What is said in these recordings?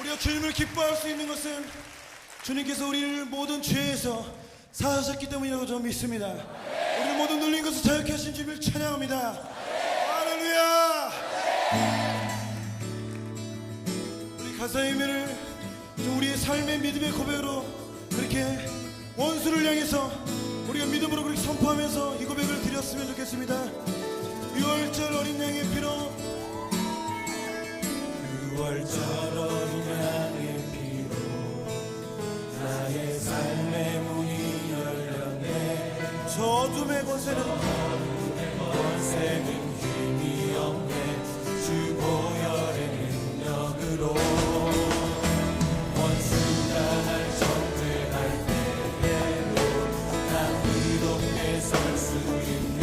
우리가 주님을 기뻐할 수 있는 것은 주님께서 우리를 모든 죄에서 사하셨기 때문이라고 저는 믿습니다. 우리를 모든 눌린 것을 자유케 하신 주님을 찬양합니다. 할렐루야. 우리 가사의 의미를 우리의 삶의 믿음의 고백으로 그렇게 원수를 향해서 우리가 믿음으로 그렇게 선포하면서 이 고백을 드렸으면 좋겠습니다. 6월절 어린 양의 피로 6월절 어린 양의 피로 나의 삶의 문이 열렸네. 저 어둠의 권세는 힘이 없네. 주 보혈의 능력으로 원수가 날 정죄할 때에도 난 의롭게 설 수 있네.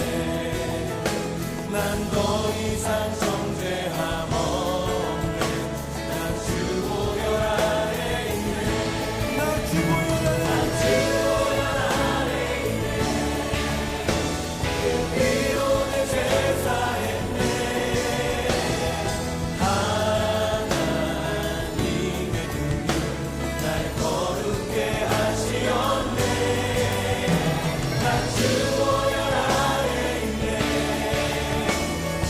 난 더 이상 정죄함 없네. 난 주 보혈 아래 있네. 나 주 보혈 아래 있네. 그 피로 내 죄 사했네. 하나님의 능력 날 거룩게 하시었네. 난 주 보혈 아래 있네.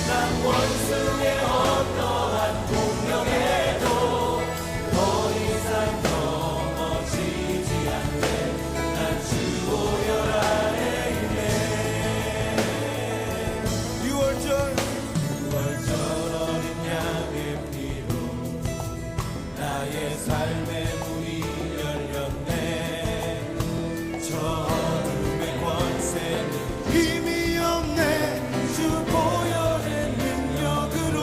난 원수의 어떠한 공격에도 더 이상 넘어지지 않네. 난 주 보혈 아래 있네. 6월절 6월절 어린 양의 피로 나의 삶의 문이 열렸네. 저 어둠의 권세는 힘이 없네. 주 보혈의 능력으로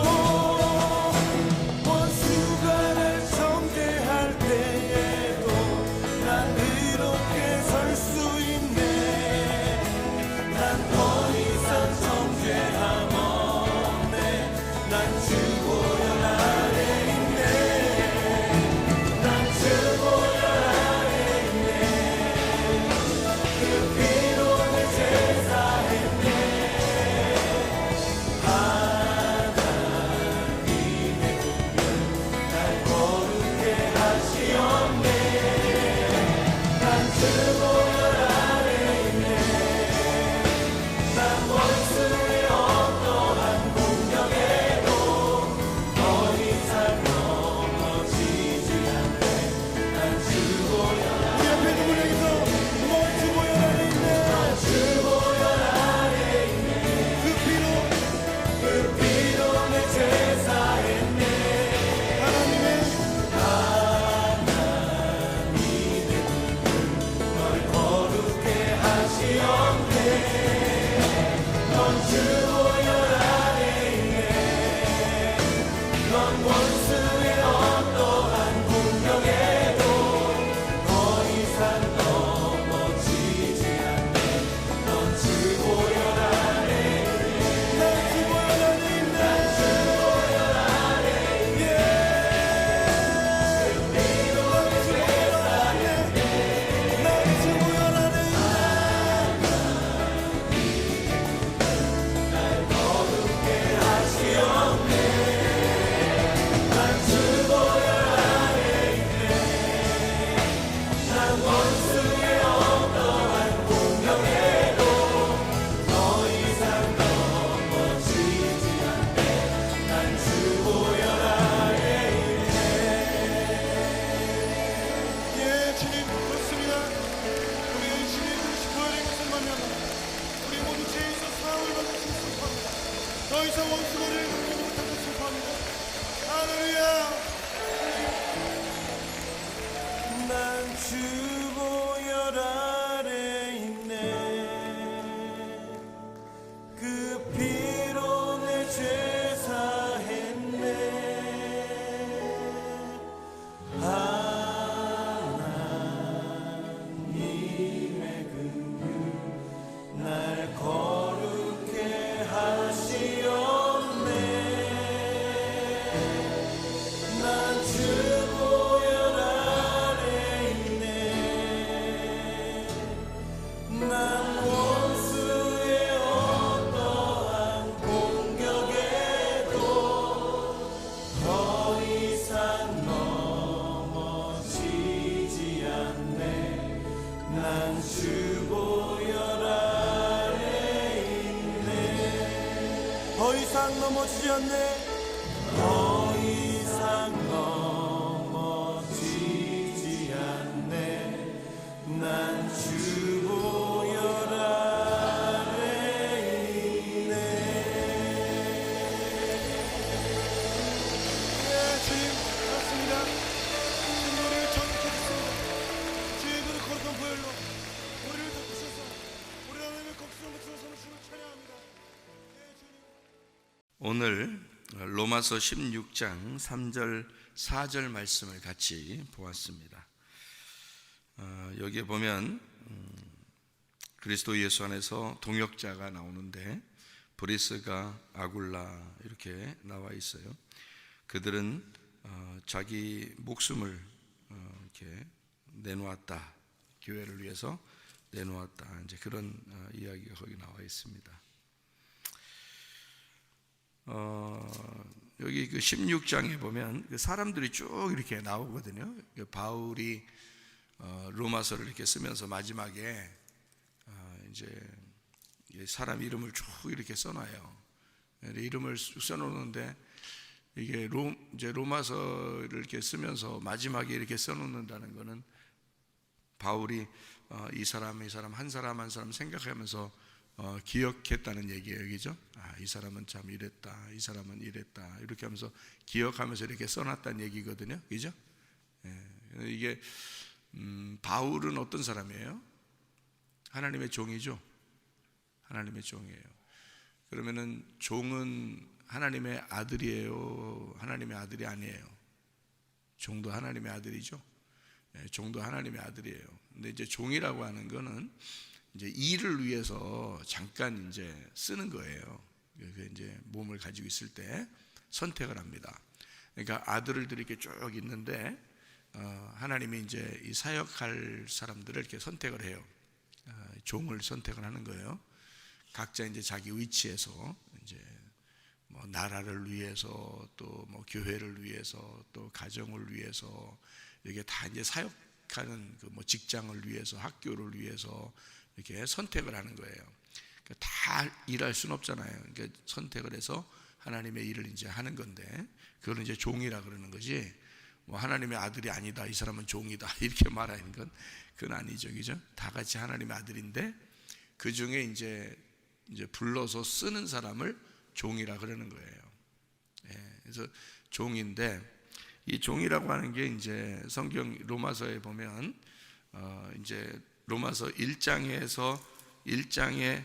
원수가 날 정죄할 때에도 난 의롭게 설 수 있네. 난 더 이상 정죄함 없네. 난 주 보혈 아래 있네. 난 주 보혈 아래 있네. 그 피로 내 죄 사했네. 하나님의 능력 날 거룩게 하시었네. 난 주 보혈 아래 있네. 난 원수의 어떠한 공격에도 더 이상 넘어지지 않네. 난 주 보혈 우리 앞에 누굴 향해서 주 보혈 아래 있네. 주 보혈 아래 있네. 그 피로 그 피로 내 죄 사했네. 하나님의 널 거룩게 하시었네. 넌 주 보혈 아래 있네. 넌 원수의 어떠한 공격에도 더 이상 넘어지지 않네. 넌 주 보혈 아래 있네. 나 주 보혈 아래 있네. 난 주 보혈 아래 있네. 그 피로 내 죄 사했네. 나 주 보혈 아래 있네. 날 거룩게 하시었네. 난 주 보혈 아래 있네. 난 원수의 어떠한 공격에도 더 이상 넘어지지 않네. 난 주 보혈 아래 있네. 예, 주님 그렇습니다. 우리가 이 주님의 보혈의 것을 만나고 우리 모두 죄에서 사함을 받을 수 있습니다. 더 이상 원수를 받지 못하고 슬퍼합니다. 할렐루야. 난 주 보혈 아래 있네. 그 피로 내 죄 사했네. 하나님의 긍휼 날 거룩게 하시었네. 난 주 보혈 아래 있네. 난 원수의 어떠한 공격에도 더 이상 더 이상 넘어지지 않네. 더 이상 넘어지지 않네. 난 주 보혈 아래 있네. 예, 주님 그렇습니다. 주님 우리를 정복했습니다. 주의 그 거룩한 보혈로 우리를 덮으셔서 우리 하나님의 곡수를 붙여서 주를 찬양합니다. 예, 주님. 오늘 로마서 16장 3절 4절 말씀을 같이 보았습니다. 여기에 보면 그리스도 예수 안에서 동역자가 나오는데 브리스가 아굴라 이렇게 나와 있어요. 그들은 자기 목숨을 이렇게 내놓았다. 교회를 위해서 내놓았다. 이제 그런 이야기가 거기 나와 있습니다. 여기 그 16장에 보면 그 사람들이 쭉 이렇게 나오거든요. 바울이 로마서를 이렇게 쓰면서 마지막에 이제 사람 이름을 쭉 이렇게 써놔요. 이름을 쭉 써놓는데 이게 이제 로마서를 이렇게 쓰면서 마지막에 이렇게 써놓는다는 것은 바울이 이 사람 한 사람 한 사람 생각하면서 기억했다는 얘기예요, 그죠? 이 사람은 참 이랬다, 이 사람은 이랬다 이렇게 하면서 기억하면서 이렇게 써놨다는 얘기거든요, 그죠? 이게 바울은 어떤 사람이에요? 하나님의 종이죠. 하나님의 종이에요. 그러면은 종은 하나님의 아들이에요? 하나님의 아들이 아니에요? 종도 하나님의 아들이죠. 종도 하나님의 아들이에요. 근데 이제 종이라고 하는 거는 이제 일을 위해서 잠깐 이제 쓰는 거예요. 그 이제 몸을 가지고 있을 때 선택을 합니다. 그러니까 아들들이 이렇게 쭉 있는데 하나님이 이제 이 사역할 사람들을 이렇게 선택을 해요. 종을 선택을 하는 거예요. 각자 이제 자기 위치에서 이제 뭐 나라를 위해서 또 뭐 교회를 위해서 또 가정을 위해서 이게 다 이제 사역하는 그 뭐 직장을 위해서 학교를 위해서 이렇게 선택을 하는 거예요. 그러니까 다 일할 수는 없잖아요. 그러니까 선택을 해서 하나님의 일을 이제 하는 건데 그거는 이제 종이라 그러는 거지. 뭐 하나님의 아들이 아니다, 이 사람은 종이다 이렇게 말하는 건 그건 아니죠, 그죠? 다 같이 하나님의 아들인데 그 중에 이제 불러서 쓰는 사람을 종이라 그러는 거예요. 그래서 종인데 이 종이라고 하는 게 이제 성경 로마서에 보면 이제 로마서 1장에서 1장에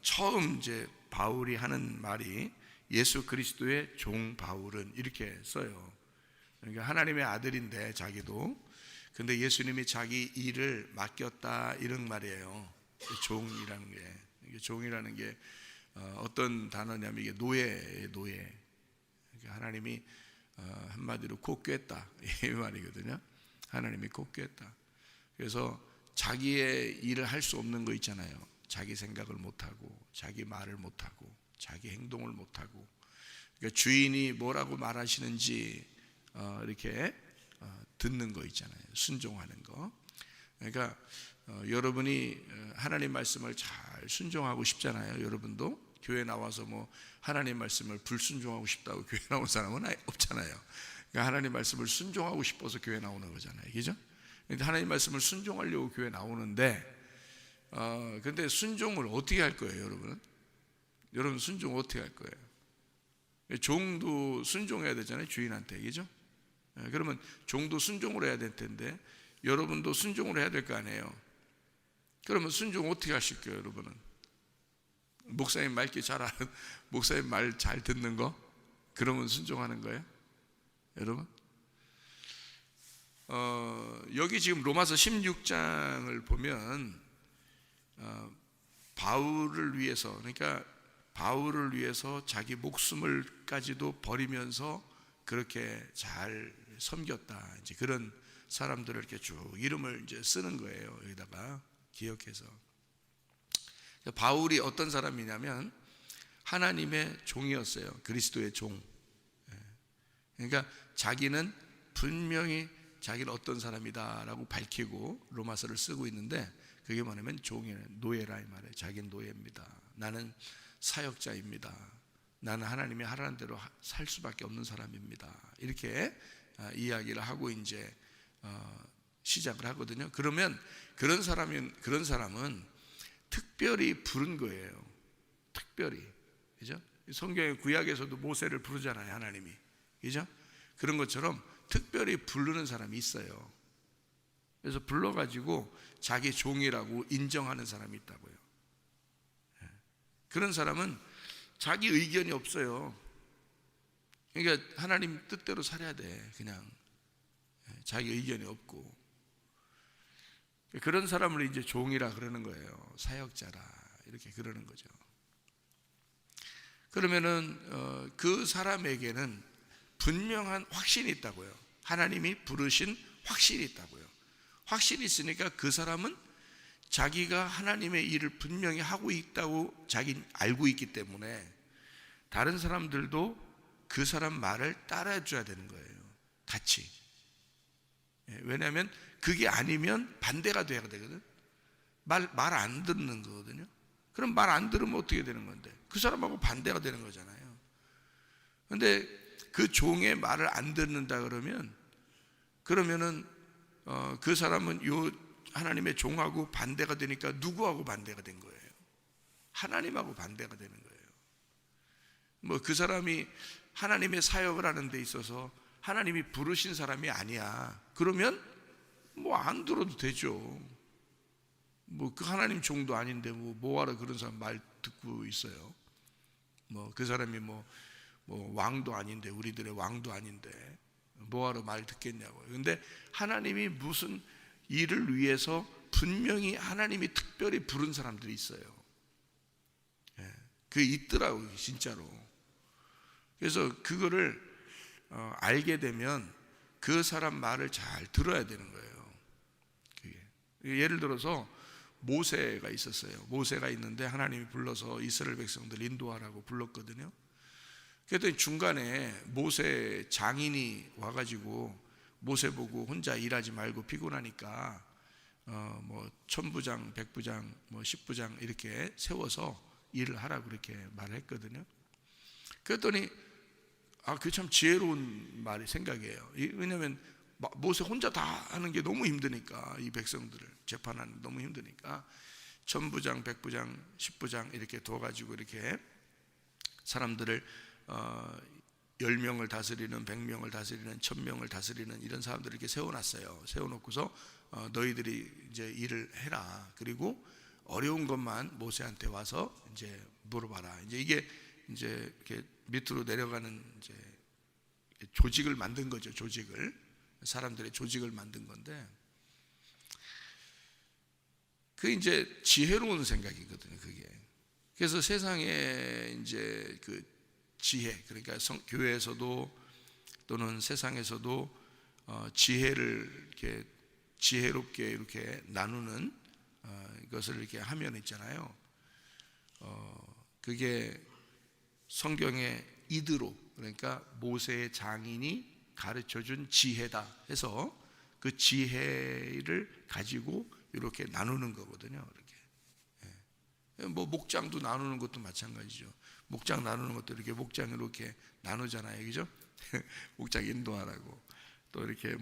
처음 이제 바울이 하는 말이 예수 그리스도의 종 바울은 이렇게 써요. 그러니까 하나님의 아들인데 자기도 근데 예수님이 자기 일을 맡겼다 이런 말이에요. 종이라는 게 이게 종이라는 게 어떤 단어냐면 이게 노예예요, 노예. 그러니까 하나님이 한마디로 코 꿰었다 이 말이거든요. 하나님이 코 꿰었다. 그래서 자기의 일을 할 수 없는 거 있잖아요. 자기 생각을 못하고 자기 말을 못하고 자기 행동을 못하고 그러니까 주인이 뭐라고 말하시는지 이렇게 듣는 거 있잖아요. 순종하는 거. 그러니까 여러분이 하나님 말씀을 잘 순종하고 싶잖아요. 여러분도 교회 나와서 뭐 하나님 말씀을 불순종하고 싶다고 교회 나온 사람은 없잖아요. 그러니까 하나님 말씀을 순종하고 싶어서 교회 나오는 거잖아요, 그죠? 근데 하나님 말씀을 순종하려고 교회 나오는데 근데 순종을 어떻게 할 거예요, 여러분은? 여러분 순종 어떻게 할 거예요? 종도 순종해야 되잖아요, 주인한테, 그죠? 그러면 종도 순종을 해야 될 텐데 여러분도 순종을 해야 될 거 아니에요. 그러면 순종 어떻게 하실 거예요, 여러분은? 목사님 말귀 잘 아는, 목사님 말 잘 듣는 거? 그러면 순종하는 거예요, 여러분? 여기 지금 로마서 16장을 보면 바울을 위해서, 그러니까 바울을 위해서 자기 목숨을까지도 버리면서 그렇게 잘 섬겼다, 이제 그런 사람들을 이렇게 쭉 이름을 이제 쓰는 거예요. 여기다가 기억해서. 바울이 어떤 사람이냐면 하나님의 종이었어요. 그리스도의 종. 그러니까 자기는 분명히 자기는 어떤 사람이다라고 밝히고 로마서를 쓰고 있는데 그게 뭐냐면 종이에요. 노예라 이 말이에요. 자기는 노예입니다. 나는 사역자입니다. 나는 하나님이 하라는 대로 살 수밖에 없는 사람입니다. 이렇게 이야기를 하고 이제 시작을 하거든요. 그러면 그런 사람은 특별히 부른 거예요. 특별히, 그죠? 성경의 구약에서도 모세를 부르잖아요, 하나님이, 그죠? 그런 것처럼 특별히 부르는 사람이 있어요. 그래서 불러가지고 자기 종이라고 인정하는 사람이 있다고요. 그런 사람은 자기 의견이 없어요. 그러니까 하나님 뜻대로 살아야 돼. 그냥 자기 의견이 없고, 그런 사람을 이제 종이라 그러는 거예요. 사역자라 이렇게 그러는 거죠. 그러면은 그 사람에게는 분명한 확신이 있다고요. 하나님이 부르신 확신이 있다고요. 확신이 있으니까 그 사람은 자기가 하나님의 일을 분명히 하고 있다고 자기는 알고 있기 때문에 다른 사람들도 그 사람 말을 따라줘야 되는 거예요. 같이. 왜냐하면 그게 아니면 반대가 돼야 되거든. 말 안 듣는 거거든요. 그럼 말 안 들으면 어떻게 되는 건데? 그 사람하고 반대가 되는 거잖아요. 근데 그 종의 말을 안 듣는다 그러면은 그 사람은 요 하나님의 종하고 반대가 되니까 누구하고 반대가 된 거예요? 하나님하고 반대가 되는 거예요. 뭐 그 사람이 하나님의 사역을 하는 데 있어서 하나님이 부르신 사람이 아니야. 그러면 뭐 안 들어도 되죠. 뭐 그 하나님 종도 아닌데 뭐하러 그런 사람 말 듣고 있어요. 뭐 그 사람이 뭐 왕도 아닌데, 우리들의 왕도 아닌데 뭐하러 말 듣겠냐고요. 근데 하나님이 무슨 일을 위해서 분명히 하나님이 특별히 부른 사람들이 있어요. 그게 있더라고요, 진짜로. 그래서 그거를 알게 되면 그 사람 말을 잘 들어야 되는 거예요. 그게. 예를 들어서 모세가 있었어요. 모세가 있는데 하나님이 불러서 이스라엘 백성들 인도하라고 불렀거든요. 그랬더니 중간에 모세 장인이 와가지고 모세 보고 혼자 일하지 말고 피곤하니까 뭐 천부장, 백부장, 뭐 십부장 이렇게 세워서 일을 하라고 그렇게 말을 했거든요. 그랬더니 그게 참 지혜로운 말이 생각이에요. 왜냐하면 모세 혼자 다 하는 게 너무 힘드니까, 이 백성들을 재판하는 게 너무 힘드니까 천부장, 백부장, 십부장 이렇게 둬가지고 이렇게 사람들을 10명을 다스리는, 100명을 다스리는, 1000명을 다스리는 이런 사람들을 이렇게 세워놨어요. 세워놓고서 너희들이 이제 일을 해라. 그리고 어려운 것만 모세한테 와서 이제 물어봐라. 이제 이게 이제 이렇게 밑으로 내려가는 이제 조직을 만든 거죠. 사람들의 조직을 만든 건데, 그 이제 지혜로운 생각이거든요. 그게. 그래서 세상에 이제 그 지혜, 그러니까 교회에서도 또는 세상에서도 지혜를 이렇게 지혜롭게 이렇게 나누는 것을 이렇게 하면 있잖아요. 그게 성경의 이드로, 그러니까 모세의 장인이 가르쳐준 지혜다 해서 그 지혜를 가지고 이렇게 나누는 거거든요. 이렇게. 뭐 목장도 나누는 것도 마찬가지죠. 목장 나누는 것도 이렇게 목장 이렇게 나누잖아요, 그죠? 목장 인도하라고. 또 이렇게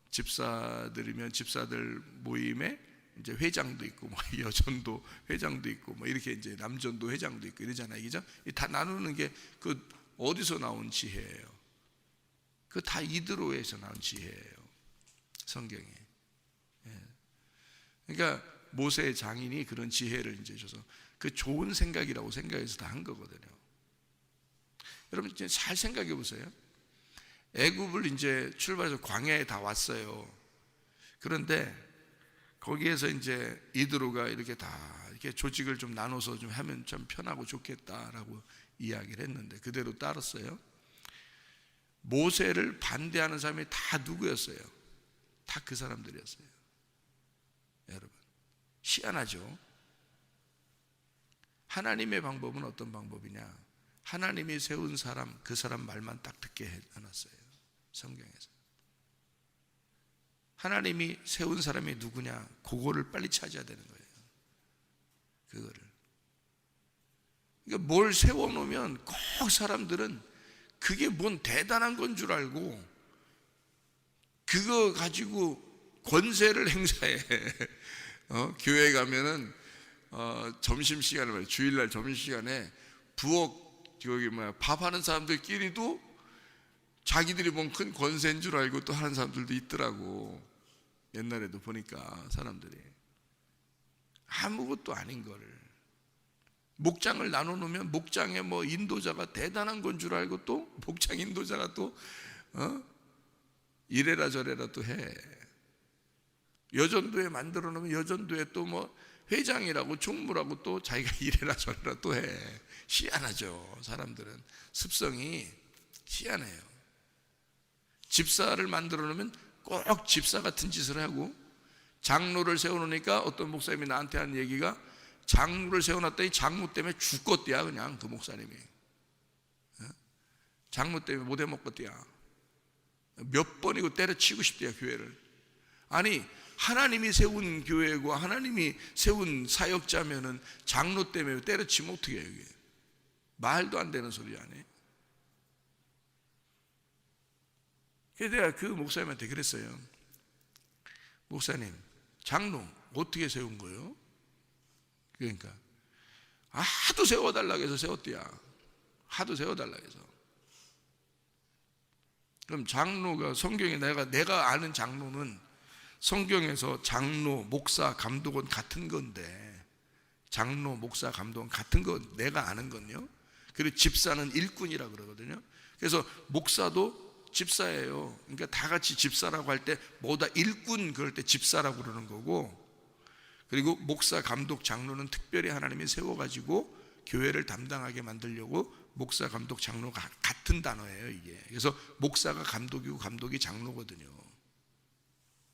집사들이면 집사들 모임에 이제 회장도 있고, 뭐 여전도 회장도 있고, 뭐 이렇게 이제 남전도 회장도 있고 이러잖아요, 그죠? 다 나누는 게 그 어디서 나온 지혜예요? 그 다 이드로에서 나온 지혜예요, 성경에. 그러니까 모세의 장인이 그런 지혜를 이제 줘서 그 좋은 생각이라고 생각해서 다 한 거거든요. 여러분 이제 잘 생각해 보세요. 애굽을 이제 출발해서 광야에 다 왔어요. 그런데 거기에서 이제 이드로가 이렇게 다 이렇게 조직을 좀 나눠서 좀 하면 참 편하고 좋겠다라고 이야기를 했는데 그대로 따랐어요. 모세를 반대하는 사람이 다 누구였어요? 다 그 사람들이었어요. 여러분, 희한하죠? 하나님의 방법은 어떤 방법이냐? 하나님이 세운 사람, 그 사람 말만 딱 듣게 해놨어요, 성경에서. 하나님이 세운 사람이 누구냐? 그거를 빨리 찾아야 되는 거예요, 그거를. 그러니까 뭘 세워놓으면 꼭 사람들은 그게 뭔 대단한 건 줄 알고 그거 가지고 권세를 행사해. 교회 가면은 점심시간에 말이야, 주일날 점심시간에 부엌 저기 밥하는 사람들끼리도 자기들이 뭔 큰 권세인 줄 알고 또 하는 사람들도 있더라고. 옛날에도 보니까 사람들이 아무것도 아닌 거를 목장을 나눠놓으면 목장에 뭐 인도자가 대단한 건 줄 알고 또 목장 인도자가 또 이래라 저래라 또 해. 여전도에 만들어 놓으면 여전도에 또 뭐 회장이라고 총무라고 또 자기가 이래라 저래라 또 해. 희한하죠. 사람들은 습성이 희한해요. 집사를 만들어 놓으면 꼭 집사 같은 짓을 하고, 장로를 세워놓으니까 어떤 목사님이 나한테 한 얘기가, 장로를 세워놨더니 장로 때문에 죽겠대야. 그냥 그 목사님이 장로 때문에 못 해먹겠대야. 몇 번이고 때려치고 싶대요 교회를. 아니 하나님이 세운 교회고 하나님이 세운 사역자면은 장로 때문에 때려치면 어떻게 해요? 이게 말도 안 되는 소리 아니에요. 그래서 내가 그 목사님한테 그랬어요. 목사님, 장로 어떻게 세운 거예요? 그러니까 하도 세워달라고 해서 세웠대야. 하도 세워달라고 해서. 그럼 장로가 성경에 내가 아는 장로는 성경에서 장로, 목사, 감독은 같은 건데, 장로, 목사, 감독은 같은 거 내가 아는 건요. 그리고 집사는 일꾼이라 그러거든요. 그래서 목사도 집사예요. 그러니까 다 같이 집사라고 할 때 뭐다 일꾼 그럴 때 집사라고 그러는 거고, 그리고 목사, 감독, 장로는 특별히 하나님이 세워가지고 교회를 담당하게 만들려고 목사, 감독, 장로가 같은 단어예요 이게. 그래서 목사가 감독이고 감독이 장로거든요.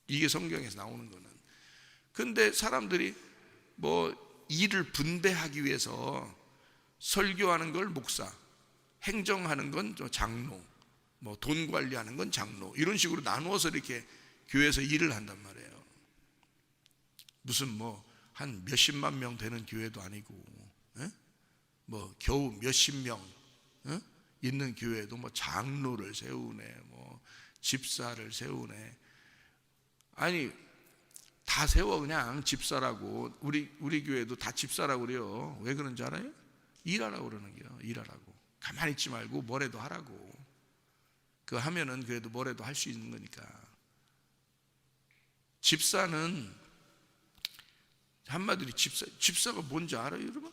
이게 성경에서 나오는 거는. 근데 사람들이 뭐 일을 분배하기 위해서 설교하는 걸 목사, 행정하는 건 장로, 뭐 돈 관리하는 건 장로, 이런 식으로 나누어서 이렇게 교회에서 일을 한단 말이에요. 무슨 뭐 한 몇십만 명 되는 교회도 아니고, 뭐 겨우 몇십 명 있는 교회도 뭐 장로를 세우네, 뭐 집사를 세우네. 아니 다 세워 그냥 집사라고. 우리 교회도 다 집사라고 그래요. 왜 그런지 알아요? 일하라고 그러는 거예요. 일하라고. 가만히 있지 말고 뭐라도 하라고. 그거 하면은 그래도 뭐라도 할 수 있는 거니까. 집사는 한마디로 집사가 뭔지 알아요 여러분?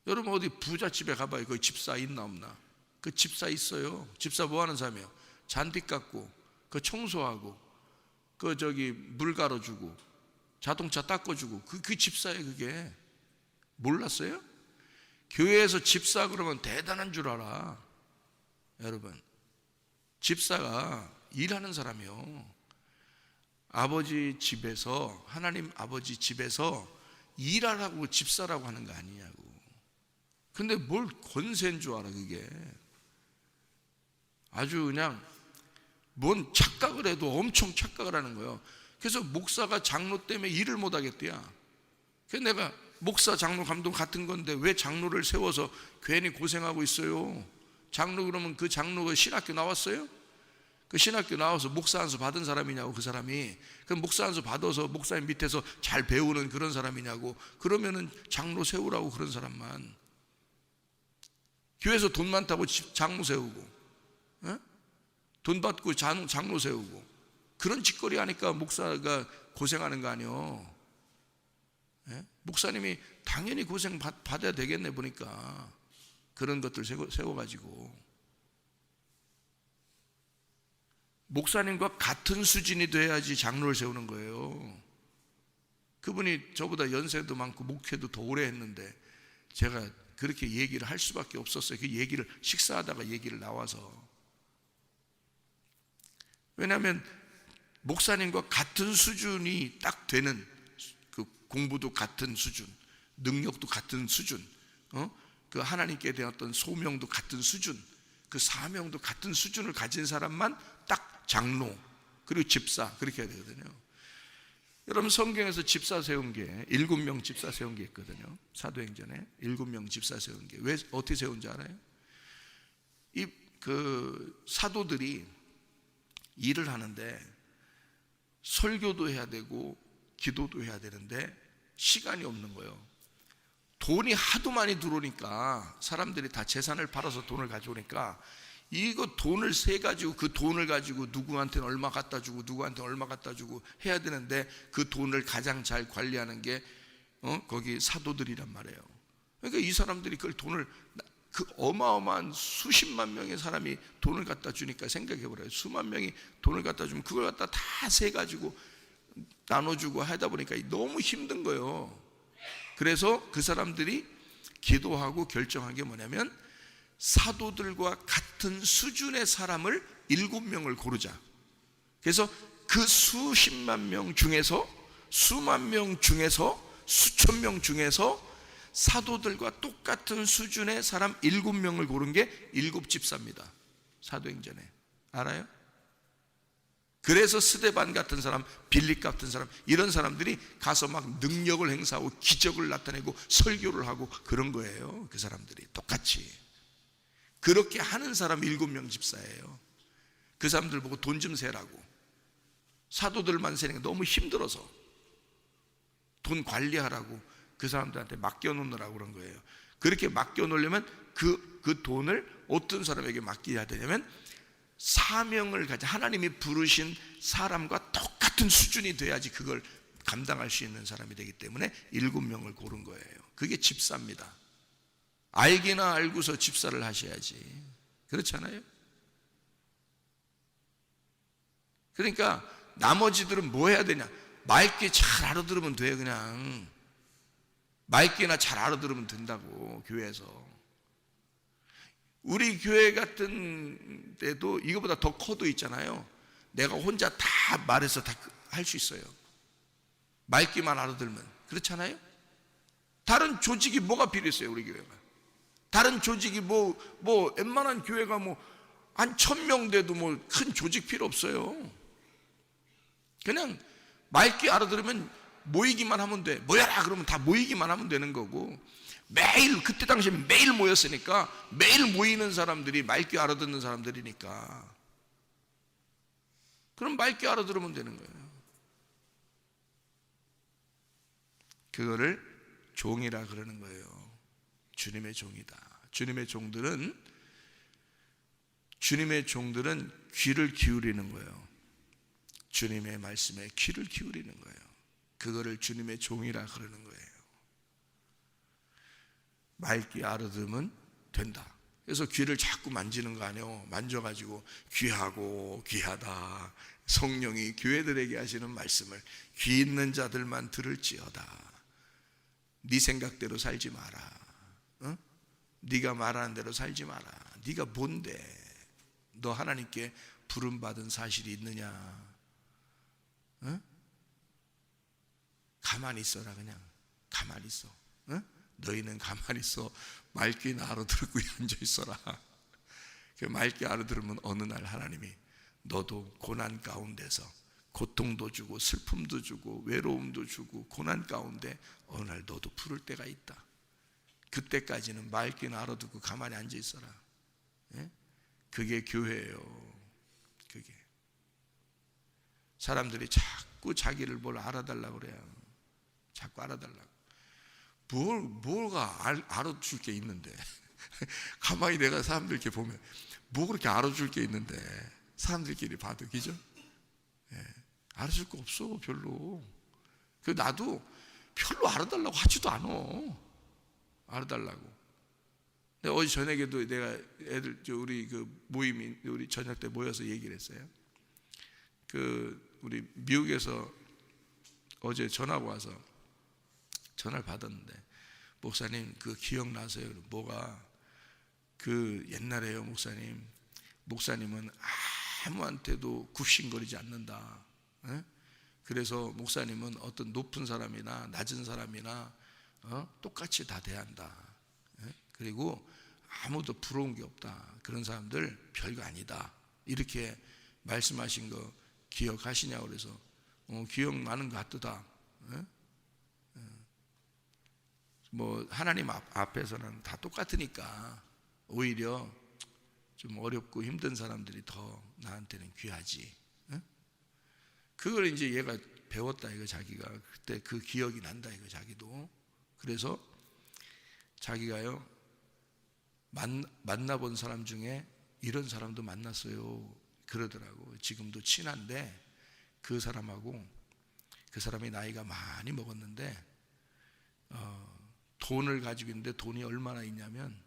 여러분 어디 부잣집에 가봐요. 거기 집사 있나 없나? 그 집사 있어요. 집사 뭐 하는 사람이에요? 잔디 깎고, 그 청소하고, 그 저기 물 갈아주고, 자동차 닦아주고, 그 집사예요. 그게 몰랐어요? 교회에서 집사 그러면 대단한 줄 알아. 여러분, 집사가 일하는 사람이요. 아버지 집에서, 하나님 아버지 집에서 일하라고 집사라고 하는 거 아니냐고. 근데 뭘 권세인 줄 알아. 그게 아주 그냥 뭔 착각을 해도 엄청 착각을 하는 거예요. 그래서 목사가 장로 때문에 일을 못 하겠대야. 그래서 내가 목사, 장로, 감독 같은 건데 왜 장로를 세워서 괜히 고생하고 있어요? 장로 그러면 그 장로가 신학교 나왔어요? 그 신학교 나와서 목사 안수 받은 사람이냐고. 그 사람이 그럼 목사 안수 받아서 목사님 밑에서 잘 배우는 그런 사람이냐고. 그러면은 장로 세우라고. 그런 사람만. 교회에서 돈 많다고 장로 세우고, 돈 받고 장로 세우고, 그런 짓거리 하니까 목사가 고생하는 거 아니요. 목사님이 당연히 고생 받아야 되겠네 보니까. 그런 것들 세워가지고. 목사님과 같은 수준이 돼야지 장로를 세우는 거예요. 그분이 저보다 연세도 많고 목회도 더 오래 했는데 제가 그렇게 얘기를 할 수밖에 없었어요. 그 얘기를 식사하다가 얘기를 나와서. 왜냐하면 목사님과 같은 수준이 딱 되는, 그 공부도 같은 수준, 능력도 같은 수준, 그 하나님께 대한 어떤 소명도 같은 수준, 그 사명도 같은 수준을 가진 사람만 딱 장로, 그리고 집사, 그렇게 해야 되거든요. 여러분 성경에서 집사 세운 게 7명 집사 세운 게 있거든요. 사도행전에 7명 집사 세운 게 왜 어떻게 세운 줄 알아요? 이 그 사도들이 일을 하는데 설교도 해야 되고 기도도 해야 되는데 시간이 없는 거예요. 돈이 하도 많이 들어오니까 사람들이 다 재산을 팔아서 돈을 가져오니까 이거 돈을 세 가지고 그 돈을 가지고 누구한테는 얼마 갖다 주고 누구한테는 얼마 갖다 주고 해야 되는데 그 돈을 가장 잘 관리하는 게 거기 사도들이란 말이에요. 그러니까 이 사람들이 그걸 돈을 그 어마어마한 수십만 명의 사람이 돈을 갖다 주니까 생각해보래요. 수만 명이 돈을 갖다 주면 그걸 갖다 다 세 가지고 나눠주고 하다 보니까 너무 힘든 거예요. 그래서 그 사람들이 기도하고 결정한 게 뭐냐면 사도들과 같은 수준의 사람을 7명을 고르자. 그래서 그 수십만 명 중에서 수만 명 중에서 수천 명 중에서 사도들과 똑같은 수준의 사람 7명을 고른 게 7집사입니다. 사도행전에. 알아요? 그래서 스데반 같은 사람, 빌립 같은 사람, 이런 사람들이 가서 막 능력을 행사하고 기적을 나타내고 설교를 하고 그런 거예요. 그 사람들이 똑같이. 그렇게 하는 사람 7명 집사예요. 그 사람들 보고 돈 좀 세라고. 사도들만 세니까 너무 힘들어서 돈 관리하라고 그 사람들한테 맡겨놓느라고 그런 거예요. 그렇게 맡겨놓으려면 그 돈을 어떤 사람에게 맡겨야 되냐면 사명을 가진 하나님이 부르신 사람과 똑같은 수준이 돼야지 그걸 감당할 수 있는 사람이 되기 때문에 7명을 고른 거예요. 그게 집사입니다. 알기나 알고서 집사를 하셔야지. 그렇잖아요? 그러니까 나머지들은 뭐 해야 되냐? 맑게 잘 알아들으면 돼요. 그냥 맑게나 잘 알아들으면 된다고. 교회에서 우리 교회 같은 데도 이거보다 더 커도 있잖아요. 내가 혼자 다 말해서 다 할 수 있어요. 맑게만 알아들으면. 그렇잖아요? 다른 조직이 뭐가 필요했어요? 우리 교회가 다른 조직이 뭐 웬만한 교회가 한 1000명 돼도 큰 조직 필요 없어요. 그냥 맑게 알아들으면 모이기만 하면 돼. 모여라 그러면 다 모이기만 하면 되는 거고, 매일 그때 당시에 매일 모였으니까 매일 모이는 사람들이 맑게 알아듣는 사람들이니까 그럼 맑게 알아들으면 되는 거예요. 그거를 종이라 그러는 거예요. 주님의 종이다. 주님의 종들은 귀를 기울이는 거예요. 주님의 말씀에 귀를 기울이는 거예요. 그거를 주님의 종이라 그러는 거예요. 맑게 알아들으면 된다. 그래서 귀를 자꾸 만지는 거 아니에요. 만져가지고 귀하고 귀하다. 성령이 교회들에게 하시는 말씀을 귀 있는 자들만 들을지어다. 네 생각대로 살지 마라. 어? 네가 말하는 대로 살지 마라. 네가 뭔데? 너 하나님께 부름받은 사실이 있느냐? 어? 가만히 있어라. 그냥 가만히 있어. 어? 너희는 가만히 있어. 맑게 알아들고 앉아 있어라. 맑게 알아들으면 어느 날 하나님이 너도 고난 가운데서 고통도 주고 슬픔도 주고 외로움도 주고 고난 가운데 어느 날 너도 부를 때가 있다. 그때까지는 맑게 알아듣고 가만히 앉아 있어라. 예? 그게 교회예요. 그게 사람들이 자꾸 자기를 뭘 알아달라고 그래요. 자꾸 알아달라고. 뭐가 알아줄 게 있는데 가만히 내가 사람들 이렇게 보면 뭐 그렇게 알아줄 게 있는데 사람들끼리 봐도 그죠? 예, 알아줄 거 없어 별로. 그 나도 별로 알아달라고 하지도 않아. 알아달라고. 근데 어제 저녁에도 내가 애들 우리 그 모임이 우리 저녁 때 모여서 얘기를 했어요. 우리 미국에서 어제 전화가 와서 전화를 받았는데 목사님 그 기억나세요? 뭐가? 옛날에요 목사님은 아무한테도 굽신거리지 않는다. 에? 그래서 목사님은 어떤 높은 사람이나 낮은 사람이나 똑같이 다 대한다. 에? 그리고 아무도 부러운 게 없다. 그런 사람들 별거 아니다. 이렇게 말씀하신 거 기억하시냐고 그래서 기억나는 것 같다. 뭐 하나님 앞에서는 다 똑같으니까 오히려 좀 어렵고 힘든 사람들이 더 나한테는 귀하지. 그걸 이제 얘가 배웠다 이거. 자기가 그때 그 기억이 난다 이거. 자기도. 그래서 자기가요 만나본 사람 중에 이런 사람도 만났어요 그러더라고. 지금도 친한데 그 사람하고, 그 사람이 나이가 많이 먹었는데 돈을 가지고 있는데 돈이 얼마나 있냐면,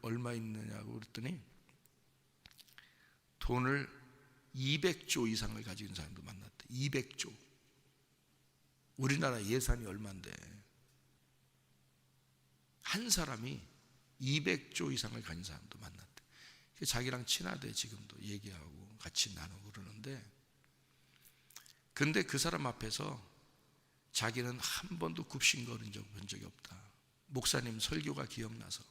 얼마 있느냐고 그랬더니 돈을 200조 이상을 가지고 있는 사람도 만났대. 200조. 우리나라 예산이 얼마인데 한 사람이 200조 이상을 가진 사람도 만났대. 자기랑 친하대. 지금도 얘기하고 같이 나누고 그러는데, 근데 그 사람 앞에서 자기는 한 번도 굽신거린 본 적이 없다. 목사님 설교가 기억나서.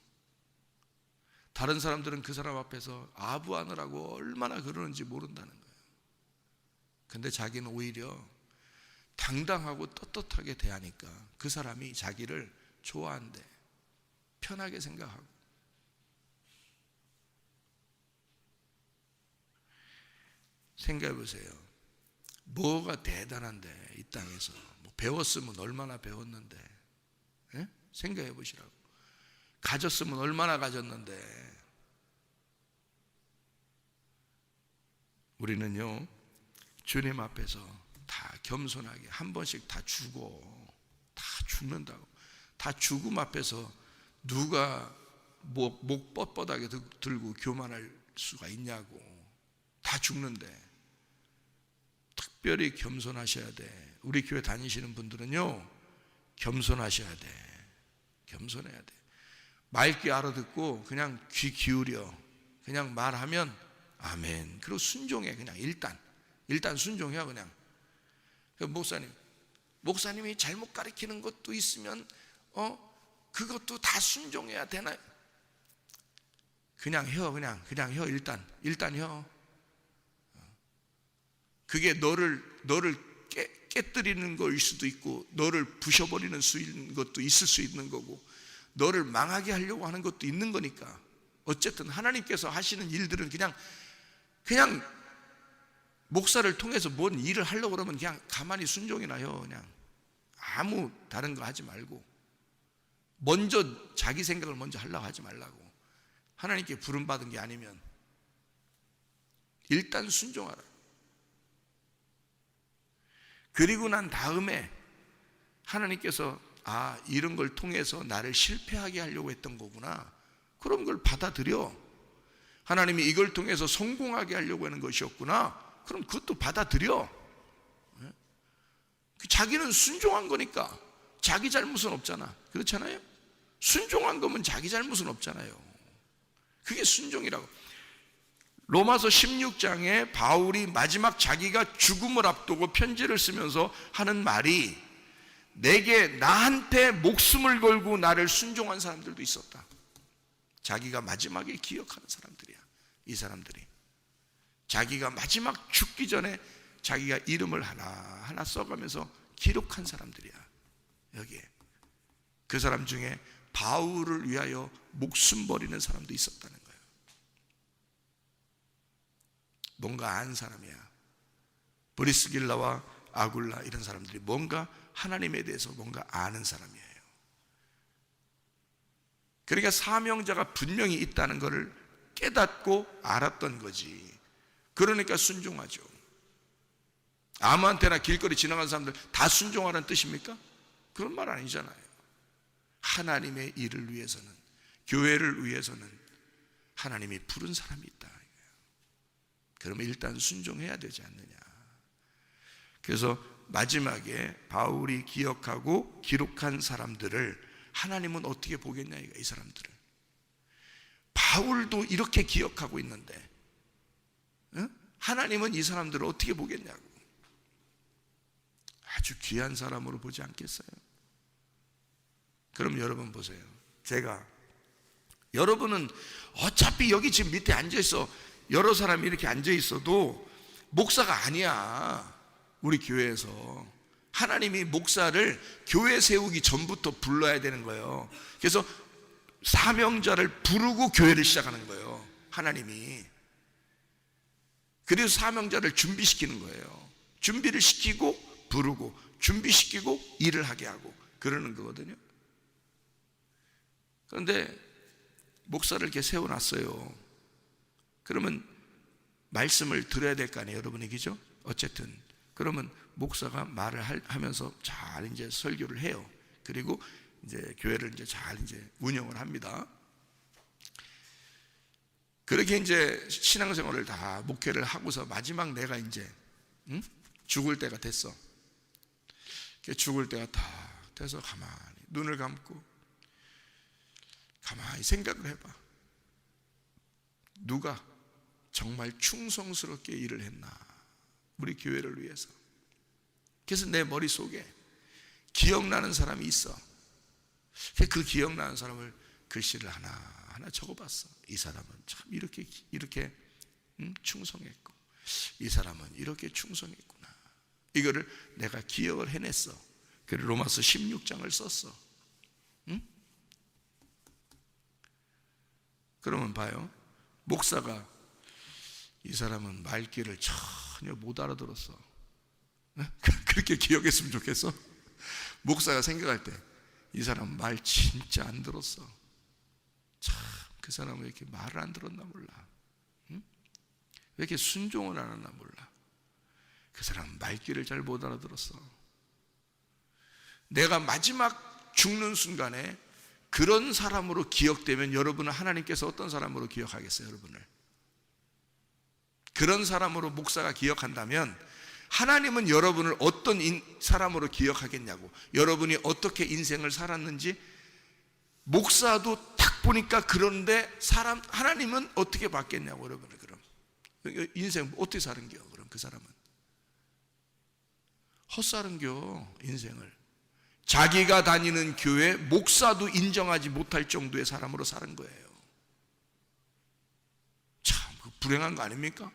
다른 사람들은 그 사람 앞에서 아부하느라고 얼마나 그러는지 모른다는 거예요. 근데 자기는 오히려 당당하고 떳떳하게 대하니까 그 사람이 자기를 좋아한대. 편하게 생각하고. 생각해 보세요. 뭐가 대단한데 이 땅에서. 뭐 배웠으면 얼마나 배웠는데. 생각해 보시라고. 가졌으면 얼마나 가졌는데. 우리는요 주님 앞에서 다 겸손하게 한 번씩 다 죽어. 다 죽는다고. 다 죽음 앞에서 누가 목 뻣뻣하게 들고 교만할 수가 있냐고. 다 죽는데. 특별히 겸손하셔야 돼. 우리 교회 다니시는 분들은요 겸손하셔야 돼. 겸손해야 돼. 맑게 알아듣고 그냥 귀 기울여. 그냥 말하면 아멘. 그리고 순종해. 그냥 일단 순종해. 그냥 목사님이 잘못 가르치는 것도 있으면 그것도 다 순종해야 되나요? 그냥 혀. 그냥 혀. 일단 혀. 그게 너를 깨뜨리는 거일 수도 있고, 너를 부셔버리는 것도 있을 수 있는 거고, 너를 망하게 하려고 하는 것도 있는 거니까. 어쨌든 하나님께서 하시는 일들은 그냥 목사를 통해서 뭔 일을 하려고 그러면 그냥 가만히 순종이나 해요. 그냥 아무 다른 거 하지 말고, 먼저 자기 생각을 먼저 하려고 하지 말라고. 하나님께 부름받은 게 아니면 일단 순종하라. 그리고 난 다음에 하나님께서 이런 걸 통해서 나를 실패하게 하려고 했던 거구나. 그럼 그걸 받아들여. 하나님이 이걸 통해서 성공하게 하려고 하는 것이었구나. 그럼 그것도 받아들여. 자기는 순종한 거니까 자기 잘못은 없잖아. 그렇잖아요? 순종한 거면 자기 잘못은 없잖아요. 그게 순종이라고. 로마서 16장에 바울이 마지막 자기가 죽음을 앞두고 편지를 쓰면서 하는 말이, 나한테 목숨을 걸고 나를 순종한 사람들도 있었다. 자기가 마지막에 기억하는 사람들이야. 이 사람들이 자기가 마지막 죽기 전에 자기가 이름을 하나하나 써가면서 기록한 사람들이야. 여기에 그 사람 중에 바울을 위하여 목숨 버리는 사람도 있었다는 거예요. 뭔가 아는 사람이야. 브리스길라와 아굴라 이런 사람들이 뭔가 하나님에 대해서 뭔가 아는 사람이에요. 그러니까 사명자가 분명히 있다는 것을 깨닫고 알았던 거지. 그러니까 순종하죠. 아무한테나 길거리 지나가는 사람들 다 순종하라는 뜻입니까? 그런 말 아니잖아요. 하나님의 일을 위해서는, 교회를 위해서는 하나님이 부른 사람이 있다. 그러면 일단 순종해야 되지 않느냐. 그래서 마지막에 바울이 기억하고 기록한 사람들을 하나님은 어떻게 보겠냐, 이 사람들을. 바울도 이렇게 기억하고 있는데 하나님은 이 사람들을 어떻게 보겠냐고. 아주 귀한 사람으로 보지 않겠어요? 그럼 여러분 보세요. 여러분은 어차피 여기 지금 밑에 앉아있어. 여러 사람이 이렇게 앉아있어도 목사가 아니야. 우리 교회에서 하나님이 목사를 교회 세우기 전부터 불러야 되는 거예요. 그래서 사명자를 부르고 교회를 시작하는 거예요, 하나님이. 그래서 사명자를 준비시키는 거예요. 준비를 시키고 부르고 준비시키고 일을 하게 하고 그러는 거거든요. 그런데 목사를 이렇게 세워놨어요. 그러면 말씀을 들어야 될 거 아니에요, 여러분이. 그죠? 어쨌든 그러면 목사가 말을 하면서 잘 이제 설교를 해요. 그리고 이제 교회를 이제 잘 이제 운영을 합니다. 그렇게 이제 신앙생활을 다 목회를 하고서 마지막 내가 이제 죽을 때가 됐어. 죽을 때가 다 돼서 가만히 눈을 감고 가만히 생각을 해봐. 누가 정말 충성스럽게 일을 했나, 우리 교회를 위해서. 그래서 내 머릿속에 기억나는 사람이 있어. 그 기억나는 사람을 글씨를 하나하나 적어봤어. 이 사람은 참 이렇게 충성했고, 이 사람은 이렇게 충성했구나. 이거를 내가 기억을 해냈어. 그래서 로마서 16장을 썼어. 그러면 봐요, 목사가 이 사람은 말귀를 전혀 못 알아들었어. 그렇게 기억했으면 좋겠어? 목사가 생각할 때 이 사람 말 진짜 안 들었어. 참, 그 사람은 왜 이렇게 말을 안 들었나 몰라. 왜 이렇게 순종을 안 하나 몰라. 그 사람 말귀를 잘 못 알아들었어. 내가 마지막 죽는 순간에 그런 사람으로 기억되면 여러분은 하나님께서 어떤 사람으로 기억하겠어요, 여러분을? 그런 사람으로 목사가 기억한다면 하나님은 여러분을 어떤 사람으로 기억하겠냐고. 여러분이 어떻게 인생을 살았는지. 목사도 딱 보니까 그런데 하나님은 어떻게 봤겠냐고, 여러분을. 그럼 인생 어떻게 사는겨? 그럼 그 사람은 헛사는겨, 인생을. 자기가 다니는 교회 목사도 인정하지 못할 정도의 사람으로 사는 거예요. 참 불행한 거 아닙니까?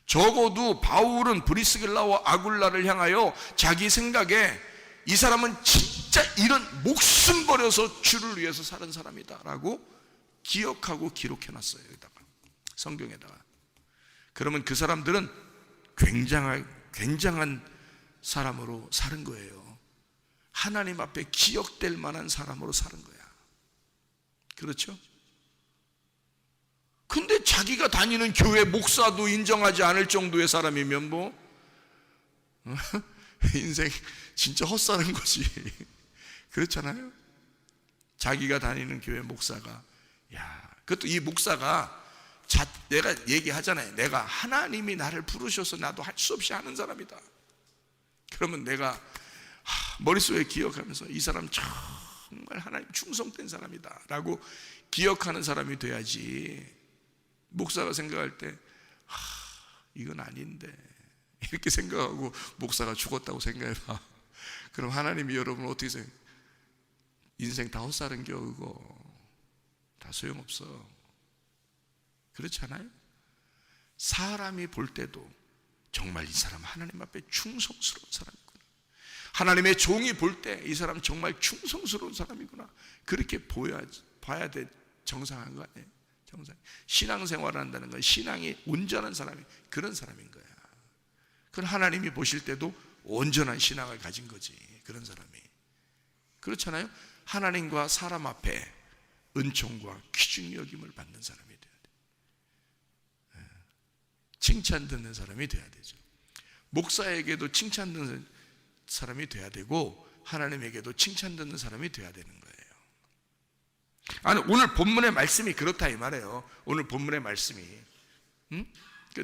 적어도 바울은 브리스길라와 아굴라를 향하여 자기 생각에 이 사람은 진짜 이런 목숨 버려서 주를 위해서 사는 사람이다 라고 기억하고 기록해놨어요, 여기다가, 성경에다가. 그러면 그 사람들은 굉장한 사람으로 사는 거예요. 하나님 앞에 기억될 만한 사람으로 사는 거야. 그렇죠? 근데 자기가 다니는 교회 목사도 인정하지 않을 정도의 사람이면 인생 진짜 헛사는 거지. 그렇잖아요? 자기가 다니는 교회 목사가, 그것도 이 목사가 내가 얘기하잖아요. 내가 하나님이 나를 부르셔서 나도 할 수 없이 하는 사람이다. 그러면 내가 머릿속에 기억하면서 이 사람 정말 하나님 충성된 사람이다 라고 기억하는 사람이 돼야지. 목사가 생각할 때 이건 아닌데 이렇게 생각하고 목사가 죽었다고 생각해봐. 그럼 하나님이 여러분 어떻게 생각해? 인생 다 헛살은겨. 그거 다 소용없어. 그렇잖아요? 사람이 볼 때도 정말 이 사람 하나님 앞에 충성스러운 사람이구나, 하나님의 종이 볼 때 이 사람 정말 충성스러운 사람이구나, 그렇게 봐야 돼. 정상한 거 아니에요? 정상. 신앙생활을 한다는 건 신앙이 온전한 사람이 그런 사람인 거야. 그건 하나님이 보실 때도 온전한 신앙을 가진 거지, 그런 사람이. 그렇잖아요? 하나님과 사람 앞에 은총과 귀중히 여김을 받는 사람이 돼야 돼. 칭찬 듣는 사람이 돼야 되죠. 목사에게도 칭찬 듣는 사람이 돼야 되고 하나님에게도 칭찬 듣는 사람이 돼야 되는 거예요. 아니, 오늘 본문의 말씀이 그렇다 이 말이에요. 오늘 본문의 말씀이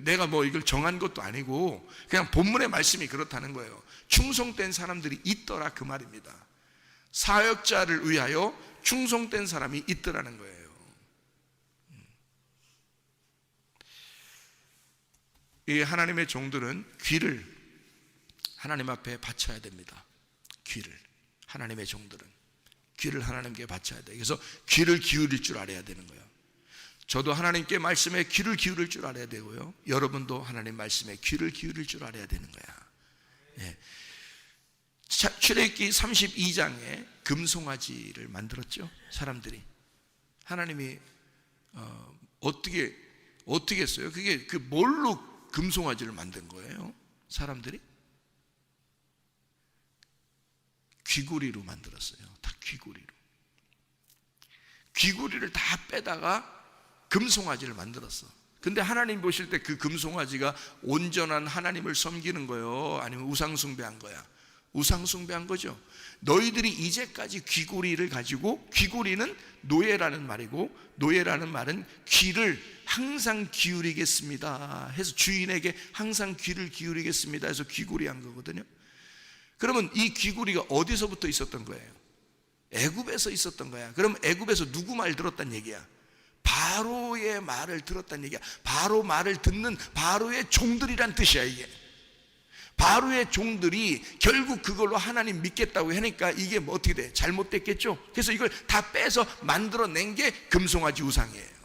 내가 이걸 정한 것도 아니고 그냥 본문의 말씀이 그렇다는 거예요. 충성된 사람들이 있더라, 그 말입니다. 사역자를 위하여 충성된 사람이 있더라는 거예요. 이 하나님의 종들은 귀를 하나님 앞에 바쳐야 됩니다. 귀를, 하나님의 종들은 귀를 하나님께 바쳐야 돼. 그래서 귀를 기울일 줄 알아야 되는 거예요. 저도 하나님께 말씀에 귀를 기울일 줄 알아야 되고요, 여러분도 하나님 말씀에 귀를 기울일 줄 알아야 되는 거야. 예. 출애굽기 32장에 금송아지를 만들었죠, 사람들이. 하나님이 어떻게 했어요? 그게 뭘로 금송아지를 만든 거예요? 사람들이 귀고리로 만들었어요. 다 귀고리를 다 빼다가 금송아지를 만들었어. 근데 하나님 보실 때 그 금송아지가 온전한 하나님을 섬기는 거예요, 아니면 우상숭배한 거야? 우상숭배한 거죠. 너희들이 이제까지 귀고리를 가지고, 귀고리는 노예라는 말이고, 노예라는 말은 귀를 항상 기울이겠습니다 해서, 주인에게 항상 귀를 기울이겠습니다 해서 귀고리 한 거거든요. 그러면 이 귀고리가 어디서부터 있었던 거예요? 애굽에서 있었던 거야. 그럼 애굽에서 누구 말 들었단 얘기야? 바로의 말을 들었단 얘기야. 바로 말을 듣는 바로의 종들이란 뜻이야. 이게 바로의 종들이 결국 그걸로 하나님 믿겠다고 하니까 이게 뭐 어떻게 돼? 잘못됐겠죠. 그래서 이걸 다 빼서 만들어낸 게 금송아지 우상이에요.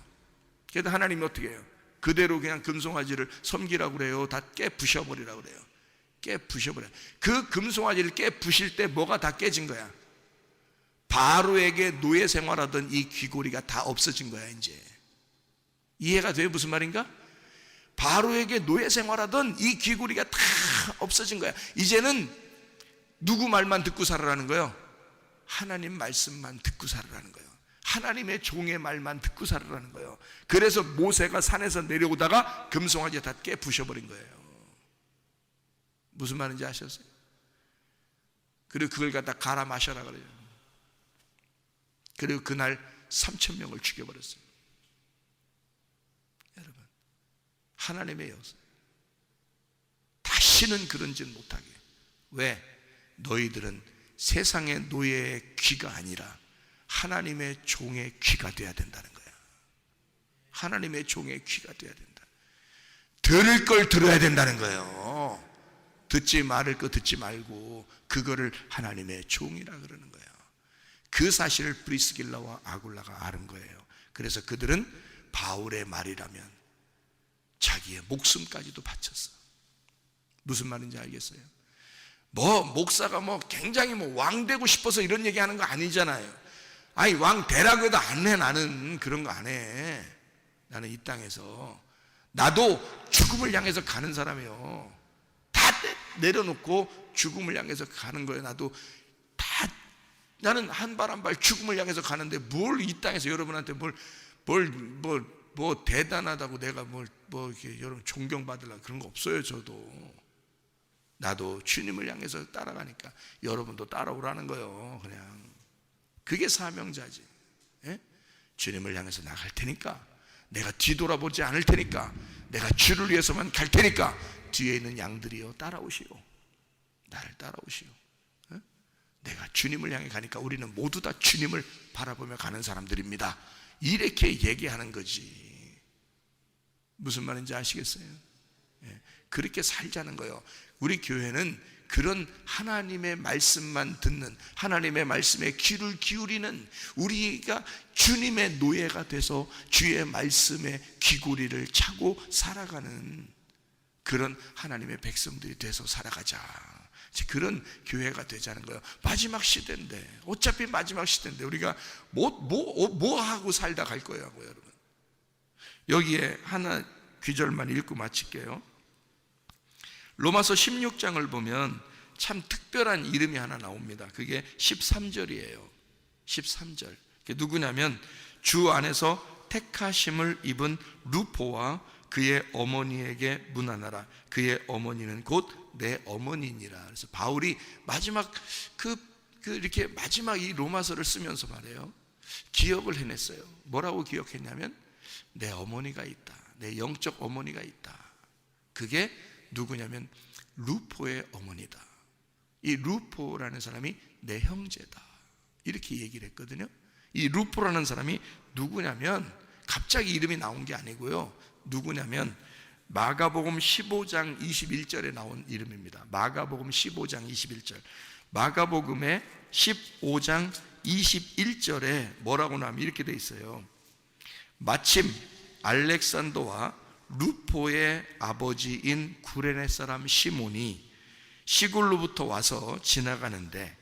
그래서 하나님이 어떻게 해요? 그대로 그냥 금송아지를 섬기라고 그래요? 다 깨부셔버리라고 그래요? 깨부셔버려요. 그 금송아지를 깨부실 때 뭐가 다 깨진 거야? 바로에게 노예 생활하던 이 귀고리가 다 없어진 거야. 이제 이해가 돼요? 무슨 말인가? 바로에게 노예 생활하던 이 귀고리가 다 없어진 거야. 이제는 누구 말만 듣고 살아라는 거예요? 하나님 말씀만 듣고 살아라는 거예요. 하나님의 종의 말만 듣고 살아라는 거예요. 그래서 모세가 산에서 내려오다가 금송아지 다 깨부셔버린 거예요. 무슨 말인지 아셨어요? 그리고 그걸 갖다 갈아 마셔라 그래요. 그리고 그날 3,000명을 죽여버렸어요. 여러분, 하나님의 여서 다시는 그런 짓 못하게. 왜? 너희들은 세상의 노예의 귀가 아니라 하나님의 종의 귀가 돼야 된다는 거야. 하나님의 종의 귀가 돼야 된다. 들을 걸 들어야 된다는 거예요. 듣지 말을 거 듣지 말고 그거를 하나님의 종이라 그러는 거예요. 그 사실을 브리스길라와 아굴라가 아는 거예요. 그래서 그들은 바울의 말이라면 자기의 목숨까지도 바쳤어. 무슨 말인지 알겠어요? 목사가 굉장히 왕 되고 싶어서 이런 얘기하는 거 아니잖아요. 아니, 왕 되라고 해도 안 해. 나는 그런 거 안 해. 나는 이 땅에서 나도 죽음을 향해서 가는 사람이에요. 다 내려놓고 죽음을 향해서 가는 거예요. 나는 한 발 한 발 죽음을 향해서 가는데 뭘 이 땅에서 여러분한테 뭐 대단하다고 내가 이렇게 여러분 존경받으려고 그런 거 없어요. 나도 주님을 향해서 따라가니까 여러분도 따라오라는 거예요. 그냥 그게 사명자지. 예? 주님을 향해서 나갈 테니까, 내가 뒤돌아보지 않을 테니까, 내가 주를 위해서만 갈 테니까 뒤에 있는 양들이요 따라오시오. 나를 따라오시오. 예? 내가 주님을 향해 가니까 우리는 모두 다 주님을 바라보며 가는 사람들입니다. 이렇게 얘기하는 거지. 무슨 말인지 아시겠어요? 예, 그렇게 살자는 거예요. 우리 교회는 그런 하나님의 말씀만 듣는, 하나님의 말씀에 귀를 기울이는, 우리가 주님의 노예가 돼서 주의 말씀에 귀고리를 차고 살아가는 그런 하나님의 백성들이 돼서 살아가자. 그런 교회가 되자는 거예요. 마지막 시대인데, 어차피 마지막 시대인데 우리가 뭐 하고 살다 갈 거예요, 여러분. 여기에 하나 귀절만 읽고 마칠게요. 로마서 16장을 보면 참 특별한 이름이 하나 나옵니다. 그게 13절이에요. 13절. 그게 누구냐면 주 안에서 택하심을 입은 루포와 그의 어머니에게 문안하라. 그의 어머니는 곧 내 어머니니라. 그래서 바울이 마지막 이렇게 마지막 이 로마서를 쓰면서 말해요. 기억을 해냈어요. 뭐라고 기억했냐면 내 어머니가 있다. 내 영적 어머니가 있다. 그게 누구냐면 루포의 어머니다. 이 루포라는 사람이 내 형제다. 이렇게 얘기를 했거든요. 이 루포라는 사람이 누구냐면 갑자기 이름이 나온 게 아니고요. 누구냐면 마가복음 15장 21절에 나온 이름입니다. 마가복음 15장 21절. 마가복음의 15장 21절에 뭐라고 나오면 이렇게 돼 있어요. 마침 알렉산더와 루포의 아버지인 구레네 사람 시몬이 시골로부터 와서 지나가는데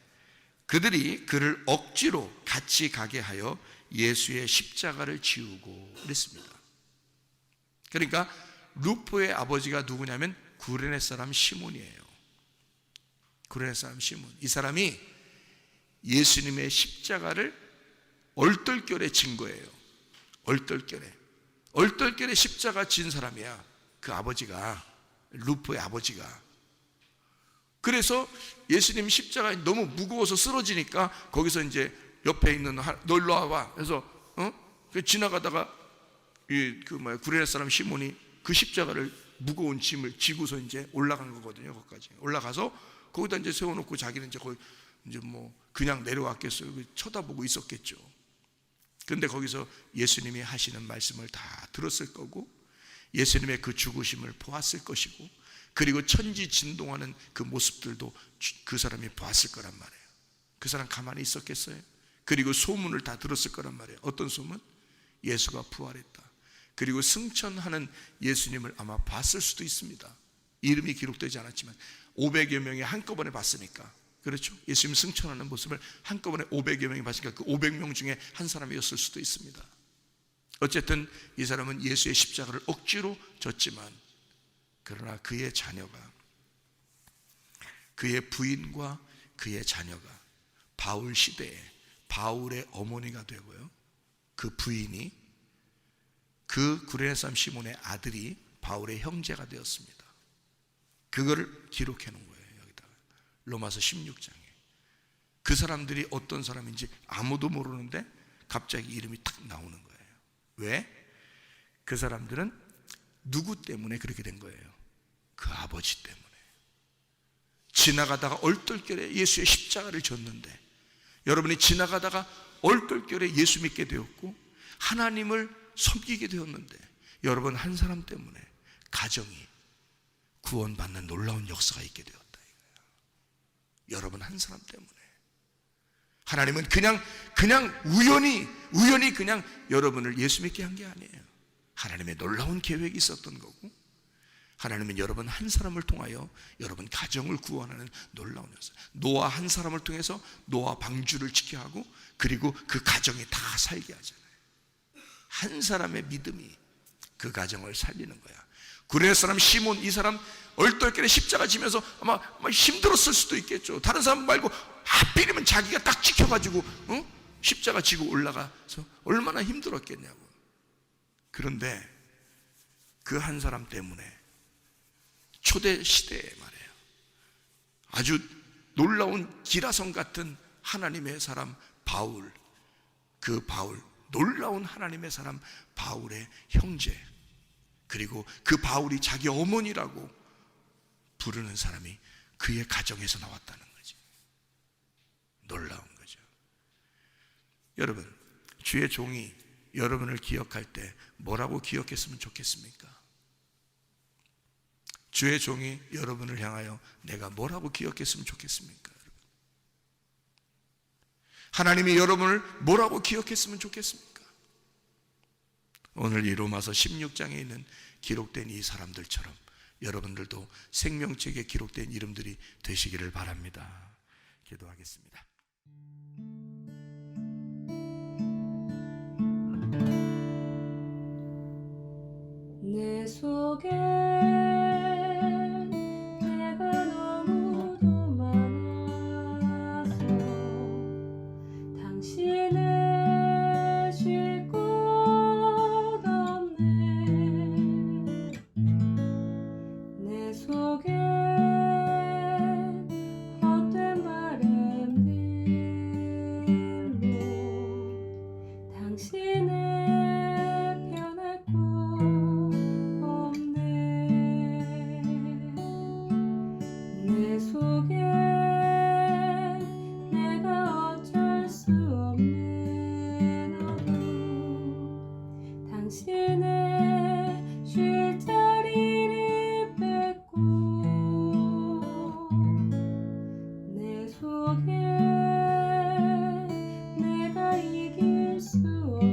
그들이 그를 억지로 같이 가게 하여 예수의 십자가를 지우고 그랬습니다. 그러니까 루포의 아버지가 누구냐면 구레네 사람 시몬이에요. 구레네 사람 시몬. 이 사람이 예수님의 십자가를 얼떨결에 진 거예요. 얼떨결에 십자가 진 사람이야. 그 아버지가, 루포의 아버지가. 그래서 예수님 십자가 너무 무거워서 쓰러지니까 거기서 이제 옆에 있는 너 일로 와봐. 그래서 지나가다가 구레네 사람 시몬이 그 십자가를 무거운 짐을 지고서 이제 올라간 거거든요. 거기까지 올라가서 거기다 이제 세워놓고 자기는 이제 거기 이제 뭐 그냥 내려왔겠어요. 쳐다보고 있었겠죠. 그런데 거기서 예수님이 하시는 말씀을 다 들었을 거고 예수님의 그 죽으심을 보았을 것이고 그리고 천지 진동하는 그 모습들도 그 사람이 보았을 거란 말이에요. 그 사람 가만히 있었겠어요? 그리고 소문을 다 들었을 거란 말이에요. 어떤 소문? 예수가 부활했다. 그리고 승천하는 예수님을 아마 봤을 수도 있습니다. 이름이 기록되지 않았지만 500여 명이 한꺼번에 봤으니까. 그렇죠? 예수님 승천하는 모습을 한꺼번에 500여 명이 봤으니까 그 500명 중에 한 사람이었을 수도 있습니다. 어쨌든 이 사람은 예수의 십자가를 억지로 졌지만 그러나 그의 자녀가, 그의 부인과 그의 자녀가 바울 시대에 바울의 어머니가 되고요, 그 부인이 그 구레네 사람 시몬의 아들이 바울의 형제가 되었습니다. 그거를 기록해 놓은 거예요. 여기다가 로마서 16장에 그 사람들이 어떤 사람인지 아무도 모르는데 갑자기 이름이 탁 나오는 거예요. 왜? 그 사람들은 누구 때문에 그렇게 된 거예요? 그 아버지 때문에. 지나가다가 얼떨결에 예수의 십자가를 졌는데, 여러분이 지나가다가 얼떨결에 예수 믿게 되었고 하나님을 섬기게 되었는데, 여러분 한 사람 때문에 가정이 구원받는 놀라운 역사가 있게 되었다 이거야. 여러분 한 사람 때문에. 하나님은 그냥 우연히 그냥 여러분을 예수 믿게 한 게 아니에요. 하나님의 놀라운 계획이 있었던 거고, 하나님은 여러분 한 사람을 통하여 여러분 가정을 구원하는 놀라운 역사. 노아 한 사람을 통해서 노아 방주를 지켜 하고, 그리고 그 가정이 다 살게 하잖아요. 한 사람의 믿음이 그 가정을 살리는 거야. 구레네 사람 시몬, 이 사람 얼떨결에 십자가 지면서 아마 힘들었을 수도 있겠죠. 다른 사람 말고 하필이면 자기가 딱 지켜가지고 십자가 지고 올라가서 얼마나 힘들었겠냐고. 그런데 그 한 사람 때문에 초대 시대에 말이에요, 아주 놀라운 기라성 같은 하나님의 사람 바울, 그 바울, 놀라운 하나님의 사람 바울의 형제, 그리고 그 바울이 자기 어머니라고 부르는 사람이 그의 가정에서 나왔다는 거지. 놀라운 거죠. 여러분, 주의 종이 여러분을 기억할 때 뭐라고 기억했으면 좋겠습니까? 주의 종이 여러분을 향하여 내가 뭐라고 기억했으면 좋겠습니까? 하나님이 여러분을 뭐라고 기억했으면 좋겠습니까? 오늘 이 로마서 16장에 있는 기록된 이 사람들처럼 여러분들도 생명책에 기록된 이름들이 되시기를 바랍니다. 기도하겠습니다. 내 속에 내가 너무도 많아서 당신을 쉴 곳 없네. 내 속에 헛된 바램들로 당신을 변할 곳 없네. 내 속에 내가 어쩔 수 없는 어둠, 당신의 쉴 자리를 뺏고 내 속에 내가 이길 수 없는